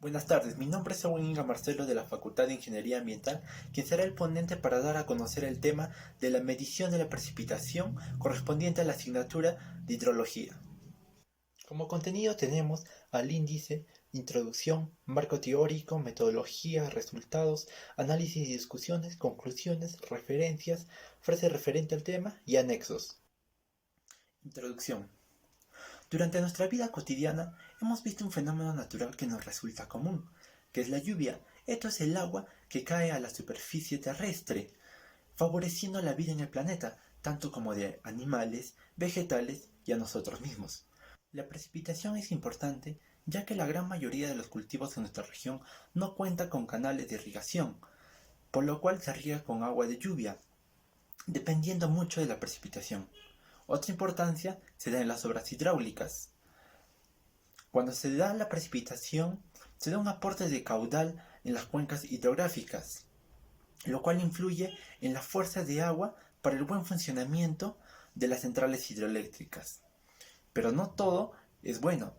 Buenas tardes, mi nombre es Owen Inga Marcelo de la Facultad de Ingeniería Ambiental, quien será el ponente para dar a conocer el tema de la medición de la precipitación correspondiente a la asignatura de hidrología. Como contenido tenemos al índice, introducción, marco teórico, metodología, resultados, análisis y discusiones, conclusiones, referencias, frase referente al tema y anexos. Introducción. Durante nuestra vida cotidiana hemos visto un fenómeno natural que nos resulta común, que es la lluvia. Esto es el agua que cae a la superficie terrestre, favoreciendo la vida en el planeta, tanto como de animales, vegetales y a nosotros mismos. La precipitación es importante ya que la gran mayoría de los cultivos en nuestra región no cuenta con canales de irrigación, por lo cual se riega con agua de lluvia, dependiendo mucho de la precipitación. Otra importancia se da en las obras hidráulicas. Cuando se da la precipitación, se da un aporte de caudal en las cuencas hidrográficas, lo cual influye en la fuerza de agua para el buen funcionamiento de las centrales hidroeléctricas. Pero no todo es bueno.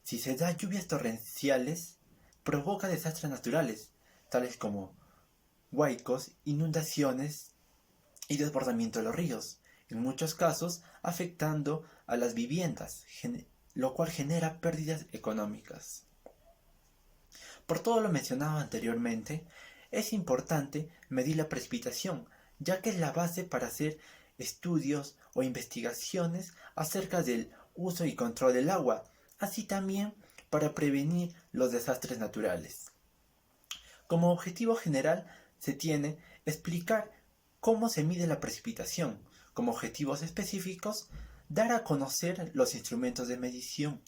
Si se da lluvias torrenciales, provoca desastres naturales, tales como huaicos, inundaciones y desbordamiento de los ríos, en muchos casos afectando a las viviendas, lo cual genera pérdidas económicas. Por todo lo mencionado anteriormente, es importante medir la precipitación, ya que es la base para hacer estudios o investigaciones acerca del uso y control del agua, así también para prevenir los desastres naturales. Como objetivo general se tiene explicar cómo se mide la precipitación. Como objetivos específicos, dar a conocer los instrumentos de medición.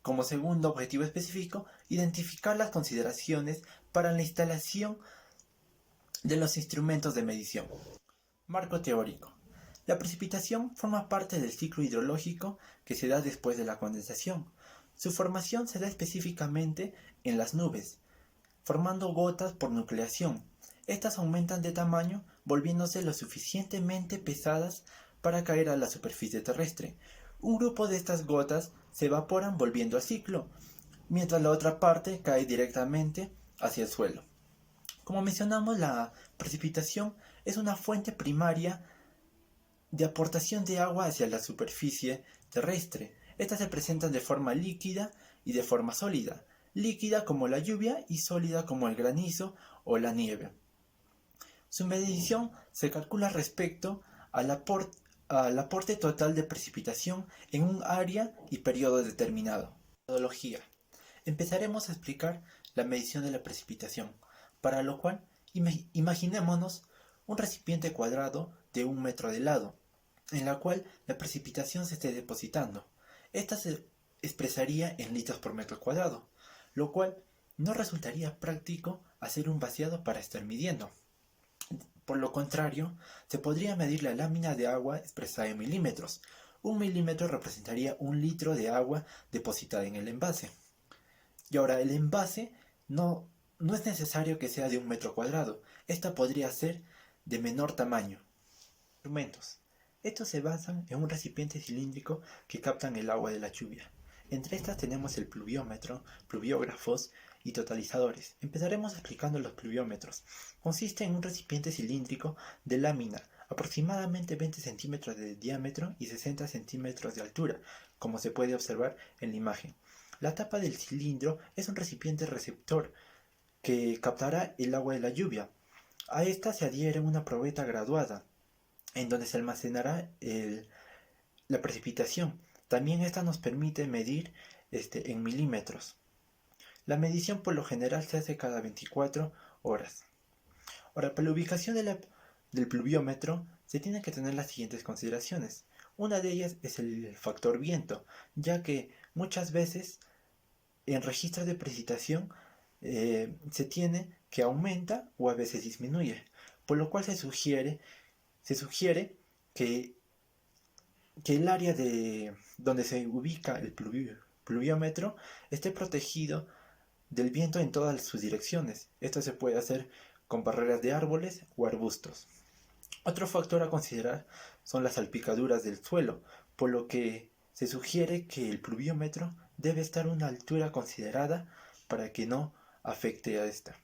Como segundo objetivo específico, identificar las consideraciones para la instalación de los instrumentos de medición. Marco teórico. La precipitación forma parte del ciclo hidrológico que se da después de la condensación. Su formación se da específicamente en las nubes, formando gotas por nucleación. Estas aumentan de tamaño, volviéndose lo suficientemente pesadas para caer a la superficie terrestre. Un grupo de estas gotas se evaporan volviendo al ciclo, mientras la otra parte cae directamente hacia el suelo. Como mencionamos, la precipitación es una fuente primaria de aportación de agua hacia la superficie terrestre. Estas se presentan de forma líquida y de forma sólida. Líquida como la lluvia y sólida como el granizo o la nieve. Su medición se calcula respecto al aporte total de precipitación en un área y periodo determinado. Metodología. Empezaremos a explicar la medición de la precipitación, para lo cual imaginémonos un recipiente cuadrado de 1 metro de lado, en la cual la precipitación se esté depositando. Esta se expresaría en litros por metro cuadrado, lo cual no resultaría práctico hacer un vaciado para estar midiendo. Por lo contrario, se podría medir la lámina de agua expresada en milímetros. 1 milímetro representaría 1 litro de agua depositada en el envase. Y ahora, el envase no es necesario que sea de 1 metro cuadrado. Esta podría ser de menor tamaño. Instrumentos. Estos se basan en un recipiente cilíndrico que captan el agua de la lluvia. Entre estas tenemos el pluviómetro, pluviógrafos y totalizadores. Empezaremos explicando los pluviómetros. Consiste en un recipiente cilíndrico de lámina, aproximadamente 20 centímetros de diámetro y 60 centímetros de altura, como se puede observar en la imagen. La tapa del cilindro es un recipiente receptor que captará el agua de la lluvia. A esta se adhiere una probeta graduada, en donde se almacenará la precipitación. También esta nos permite medir en milímetros. La medición por lo general se hace cada 24 horas. Ahora, para la ubicación del pluviómetro se tienen que tener las siguientes consideraciones. Una de ellas es el factor viento, ya que muchas veces en registros de precipitación se tiene que aumenta o a veces disminuye, por lo cual se sugiere que el área donde se ubica el pluviómetro esté protegido del viento en todas sus direcciones. Esto se puede hacer con barreras de árboles o arbustos. Otro factor a considerar son las salpicaduras del suelo, por lo que se sugiere que el pluviómetro debe estar a una altura considerada para que no afecte a esta.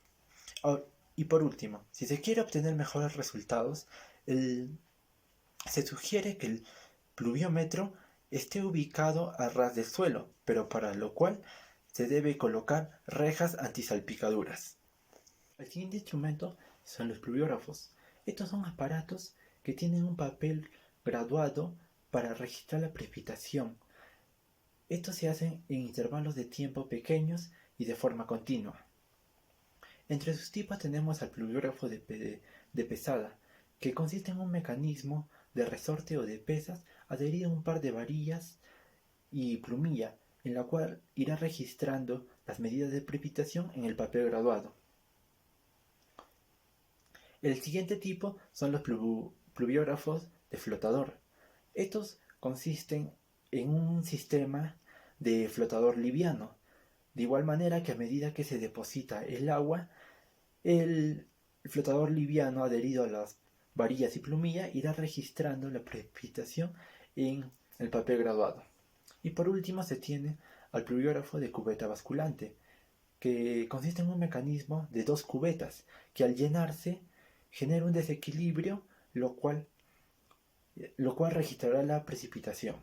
Y por último, si se quiere obtener mejores resultados, se sugiere que el pluviómetro esté ubicado a ras del suelo, pero para lo cual se debe colocar rejas antisalpicaduras. El siguiente instrumento son los pluviógrafos. Estos son aparatos que tienen un papel graduado para registrar la precipitación. Estos se hacen en intervalos de tiempo pequeños y de forma continua. Entre sus tipos tenemos al pluviógrafo de pesada, que consiste en un mecanismo de resorte o de pesas adherido a un par de varillas y plumilla, en la cual irá registrando las medidas de precipitación en el papel graduado. El siguiente tipo son los pluviógrafos de flotador. Estos consisten en un sistema de flotador liviano, de igual manera que a medida que se deposita el agua, el flotador liviano adherido a las varillas y plumilla irá registrando la precipitación en el papel graduado. Y por último se tiene al pluviógrafo de cubeta basculante, que consiste en un mecanismo de dos cubetas que al llenarse genera un desequilibrio, lo cual registrará la precipitación.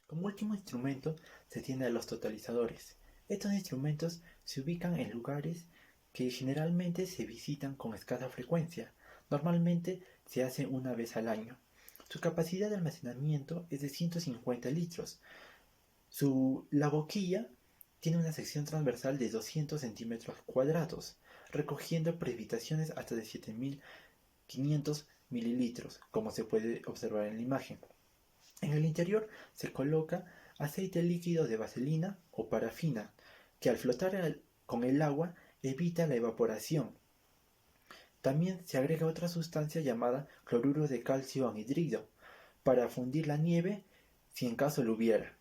Como último instrumento se tiene a los totalizadores. Estos instrumentos se ubican en lugares que generalmente se visitan con escasa frecuencia. Normalmente se hace una vez al año. Su capacidad de almacenamiento es de 150 litros. La boquilla tiene una sección transversal de 200 centímetros cuadrados, recogiendo precipitaciones hasta de 7500 mililitros, como se puede observar en la imagen. En el interior se coloca aceite líquido de vaselina o parafina, que al flotar con el agua evita la evaporación. También se agrega otra sustancia llamada cloruro de calcio anhidrido para fundir la nieve si en caso lo hubiera.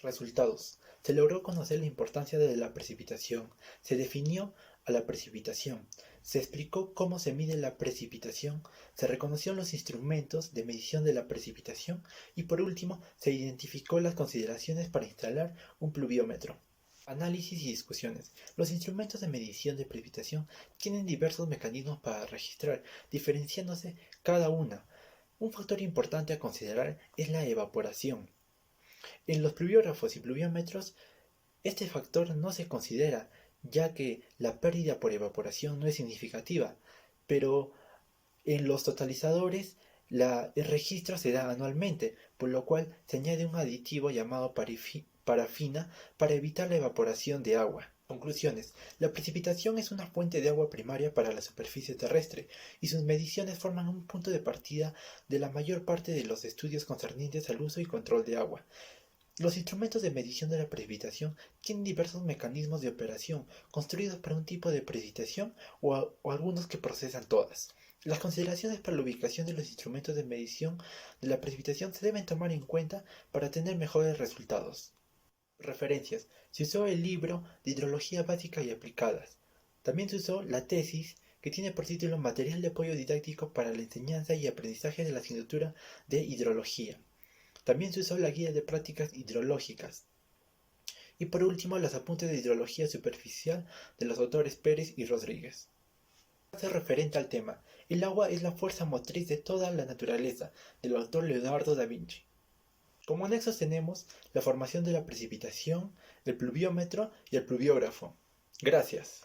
Resultados. Se logró conocer la importancia de la precipitación. Se definió a la precipitación. Se explicó cómo se mide la precipitación. Se reconocieron los instrumentos de medición de la precipitación. Y por último, se identificó las consideraciones para instalar un pluviómetro. Análisis y discusiones. Los instrumentos de medición de precipitación tienen diversos mecanismos para registrar, diferenciándose cada una. Un factor importante a considerar es la evaporación. En los pluviógrafos y pluviómetros, este factor no se considera, ya que la pérdida por evaporación no es significativa, pero en los totalizadores el registro se da anualmente, por lo cual se añade un aditivo llamado parafina para evitar la evaporación de agua. Conclusiones. La precipitación es una fuente de agua primaria para la superficie terrestre y sus mediciones forman un punto de partida de la mayor parte de los estudios concernientes al uso y control de agua. Los instrumentos de medición de la precipitación tienen diversos mecanismos de operación construidos para un tipo de precipitación o algunos que procesan todas. Las consideraciones para la ubicación de los instrumentos de medición de la precipitación se deben tomar en cuenta para tener mejores resultados. Referencias. Se usó el libro de Hidrología Básica y Aplicadas. También se usó la tesis, que tiene por título Material de apoyo didáctico para la enseñanza y aprendizaje de la asignatura de Hidrología. También se usó la Guía de Prácticas Hidrológicas. Y por último, los apuntes de hidrología superficial de los autores Pérez y Rodríguez. Hace referente al tema, el agua es la fuerza motriz de toda la naturaleza, del autor Leonardo da Vinci. Como anexos tenemos la formación de la precipitación, el pluviómetro y el pluviógrafo. Gracias.